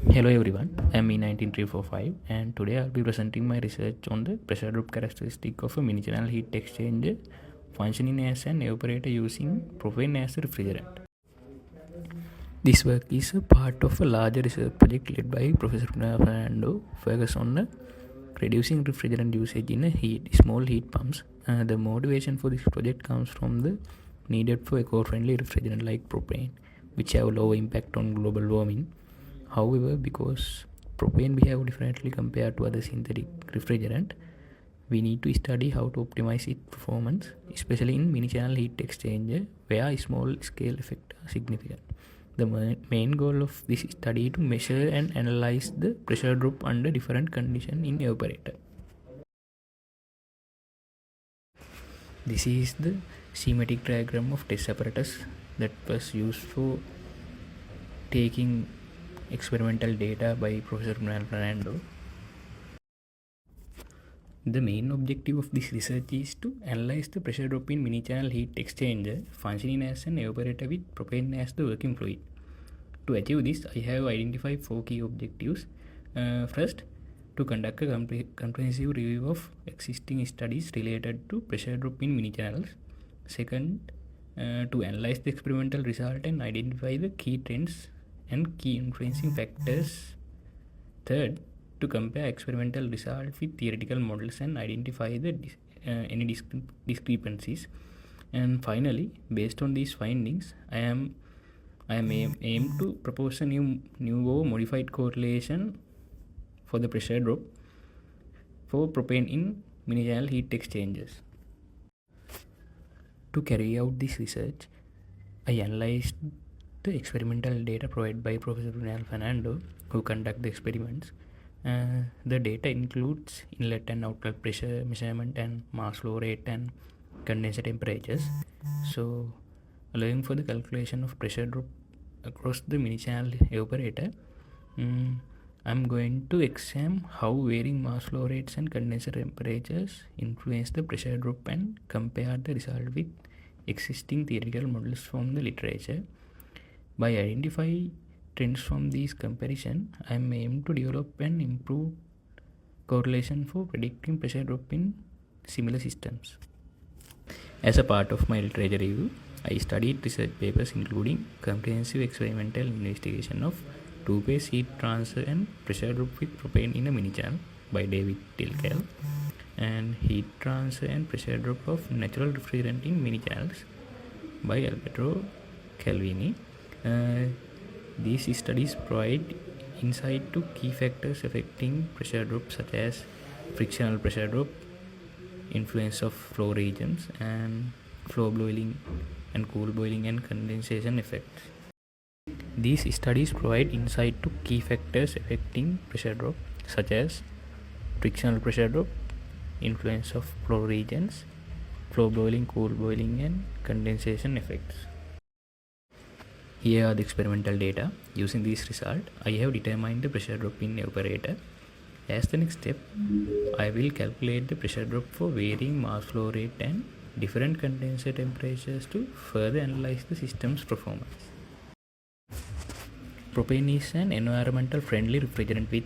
Hello everyone, I am E19345 and today I'll be presenting my research on the pressure drop characteristic of a mini-channel heat exchanger functioning as an evaporator using propane as a refrigerant. This work is a part of a larger research project led by Professor Fernando focused on reducing refrigerant usage in small heat pumps. The motivation for this project comes from the needed for eco-friendly refrigerant like propane, which have low impact on global warming. However, because propane behave differently compared to other synthetic refrigerant, we need to study how to optimize its performance, especially in mini-channel heat exchanger where small-scale effects are significant. The main goal of this study is to measure and analyze the pressure drop under different conditions in evaporator. This is the schematic diagram of test apparatus that was used for taking experimental data by Professor Fernando. The main objective of this research is to analyze the pressure drop in mini-channel heat exchanger functioning as an evaporator with propane as the working fluid. To achieve this, I have identified 4 key objectives. First, to conduct a comprehensive review of existing studies related to pressure drop in mini-channels. Second, to analyze the experimental result and identify the key trends and key influencing factors. Third, to compare experimental results with theoretical models and identify any discrepancies. And finally, based on these findings, I am aim to propose a new or modified correlation for the pressure drop for propane in mini-channel heat exchangers. To carry out this research, I analyzed the experimental data provided by Professor Fernando, who conduct the experiments. The data includes inlet and outlet pressure measurement and mass flow rate and condenser temperatures. So, allowing for the calculation of pressure drop across the mini-channel evaporator, I'm going to examine how varying mass flow rates and condenser temperatures influence the pressure drop and compare the result with existing theoretical models from the literature. By identifying trends from these comparison, I am aiming to develop an improved correlation for predicting pressure drop in similar systems. As a part of my literature review, I studied research papers including comprehensive experimental investigation of two-phase heat transfer and pressure drop with propane in a mini-channel by David Tilkel, and heat transfer and pressure drop of natural refrigerant in mini-channels by Alberto Calvini. These studies provide insight to key factors affecting pressure drop such as frictional pressure drop, influence of flow regions, and flow boiling and cool boiling and condensation effects. These studies provide insight to key factors affecting pressure drop such as frictional pressure drop, influence of flow regions, flow boiling, cool boiling, and condensation effects. Here are the experimental data. Using this result, I have determined the pressure drop in evaporator. As the next step, I will calculate the pressure drop for varying mass flow rate and different condenser temperatures to further analyze the system's performance. Propane is an environmental friendly refrigerant with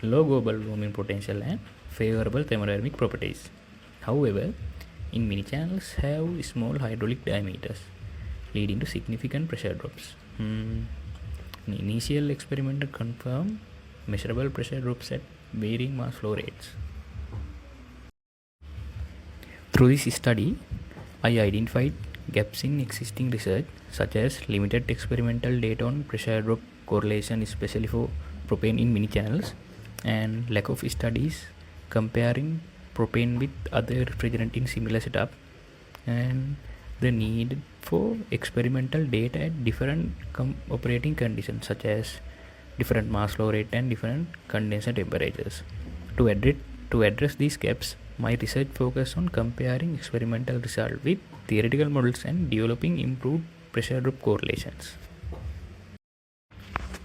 low global warming potential and favorable thermodynamic properties. However, in mini-channels have small hydraulic diameters, leading to significant pressure drops. Initial experiment confirmed measurable pressure drops at varying mass flow rates. Through this study, I identified gaps in existing research such as limited experimental data on pressure drop correlation, especially for propane in mini-channels, and lack of studies comparing propane with other refrigerant in similar setup, and the need for experimental data at different operating conditions such as different mass flow rate and different condenser temperatures. To address these gaps, my research focused on comparing experimental results with theoretical models and developing improved pressure drop correlations.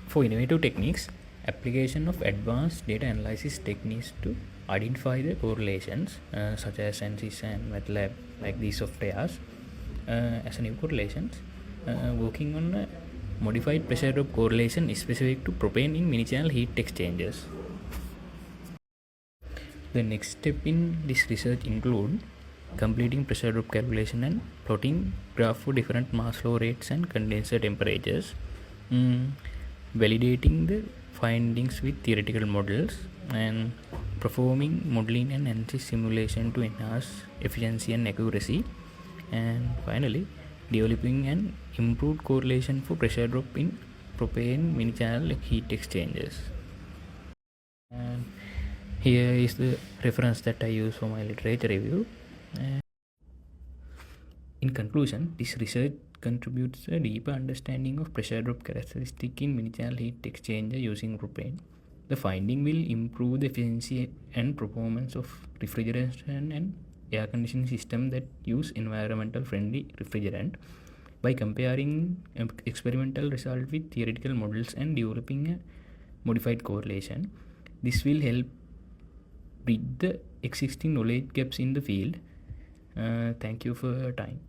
For innovative techniques, application of advanced data analysis techniques to identify the correlations such as ANSYS and MATLAB, like these softwares, as a new correlations, working on Modified pressure drop correlation is specific to propane in mini-channel heat exchangers. The next step in this research include completing pressure drop calculation and plotting graph for different mass flow rates and condenser temperatures, validating the findings with theoretical models, and performing modeling and analysis simulation to enhance efficiency and accuracy, and finally developing an improved correlation for pressure drop in propane mini-channel heat exchangers. And here is the reference that I use for my literature review. In conclusion, this research contributes a deeper understanding of pressure drop characteristic in mini-channel heat exchanger using propane. The finding will improve the efficiency and performance of refrigeration and air conditioning system that use environmental friendly refrigerant. By comparing experimental result with theoretical models and developing a modified correlation, this will help bridge the existing knowledge gaps in the field. Thank you for your time.